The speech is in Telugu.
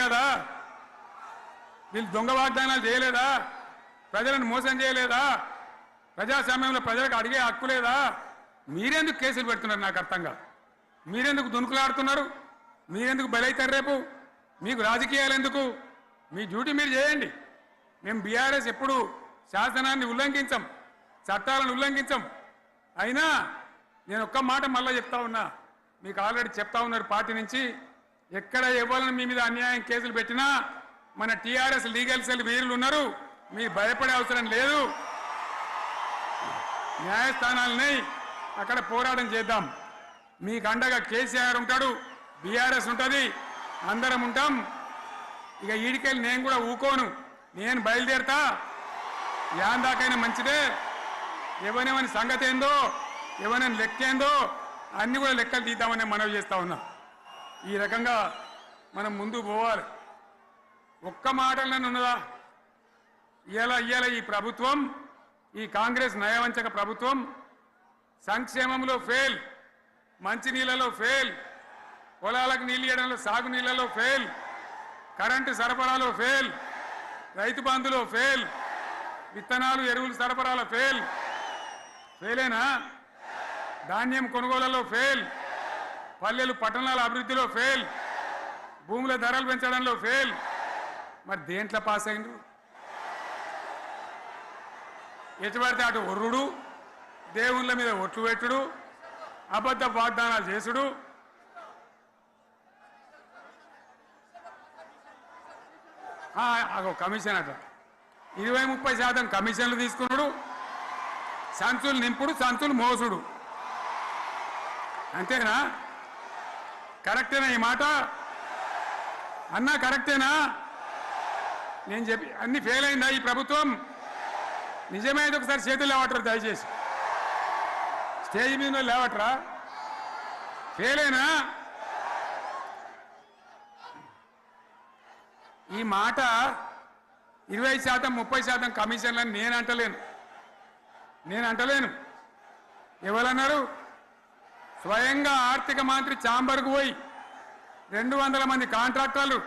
చేయలేదా? వీళ్ళు దొంగ వాగ్దానాలు చేయలేదా? ప్రజలను మోసం చేయలేదా? ప్రజాస్వామ్యంలో ప్రజలకు అడిగే హక్కు లేదా? మీరెందుకు కేసులు పెడుతున్నారు? నాకు అర్థం కాదు. మీరెందుకు దునుకులాడుతున్నారు? మీరెందుకు బలైతారు? రేపు మీకు రాజకీయాలు ఎందుకు? మీ డ్యూటీ మీరు చేయండి. మేము బీఆర్ఎస్ ఎప్పుడు శాసనాన్ని ఉల్లంఘించం, చట్టాలను ఉల్లంఘించం. అయినా నేను ఒక్క మాట మళ్ళీ చెప్తా ఉన్నా, మీకు ఆల్రెడీ చెప్తా ఉన్నారు పార్టీ నుంచి, ఎక్కడ ఎవరిని మీ మీద అన్యాయం కేసులు పెట్టినా మన టీఆర్ఎస్ లీగల్ సెల్ వీరులు ఉన్నారు. మీరు భయపడే అవసరం లేదు. న్యాయస్థానాలని అక్కడ పోరాటం చేద్దాం. మీకు అండగా కేసీఆర్ ఉంటాడు, బీఆర్ఎస్ ఉంటుంది, అందరం ఉంటాం. ఇక ఈడికెళ్ళి నేను కూడా ఊకోను. నేను బయలుదేరుతా. యాందాకైనా మంచిదే. ఎవరెవరి సంగతి ఏందో, ఎవరైనా లెక్క ఏందో అన్ని కూడా లెక్కలు తీద్దామని మనవి చేస్తా ఉన్నాం. ఈ రకంగా మనం ముందుకు పోవాలి. ఒక్క మాటలను ఉన్నదా? ఇవాళ ఈ ప్రభుత్వం, ఈ కాంగ్రెస్ నయవంచక ప్రభుత్వం సంక్షేమంలో ఫెయిల్, మంచినీళ్ళలో ఫెయిల్, పొలాలకు నీళ్ళు ఇవ్వడంలో, సాగు నీళ్ళలో ఫెయిల్, కరెంటు సరఫరాలో ఫెయిల్, రైతు బంధులో ఫెయిల్, విత్తనాలు ఎరువులు సరఫరాలో ఫెయిలేనా? ధాన్యం కొనుగోళ్లలో ఫెయిల్, పల్లెలు పట్టణాల అభివృద్ధిలో ఫెయిల్, భూముల ధరలు పెంచడంలో ఫెయిల్. మరి దేంట్లో పాస్ అయిండు? ఎటుపడితే అటు ఒర్రుడు, దేవుళ్ళ మీద ఒట్లు పెట్టుడు, అబద్ధ వాగ్దానాలు చేసుడు. అగో కమిషన్ అట 20-30% కమిషన్లు తీసుకున్నాడు, సంచులు నింపుడు, సంచులు మోసుడు. అంతేనా? కరెక్టేనా ఈ మాట? అన్నా కరెక్టేనా? నేను చెప్పి అన్ని ఫెయిల్ అయిందా ఈ ప్రభుత్వం? నిజమైతే ఒకసారి చేతులు లేవటరు దయచేసి. స్టేజ్ మీద లేవటరా? ఫెయిలేనా? ఈ మాట 20% 30% కమిషన్లని నేను అంటలేను. ఎవరన్నారు? స్వయంగా ఆర్థిక మంత్రి ఛాంబర్కు పోయి 200 మంది కాంట్రాక్టర్లు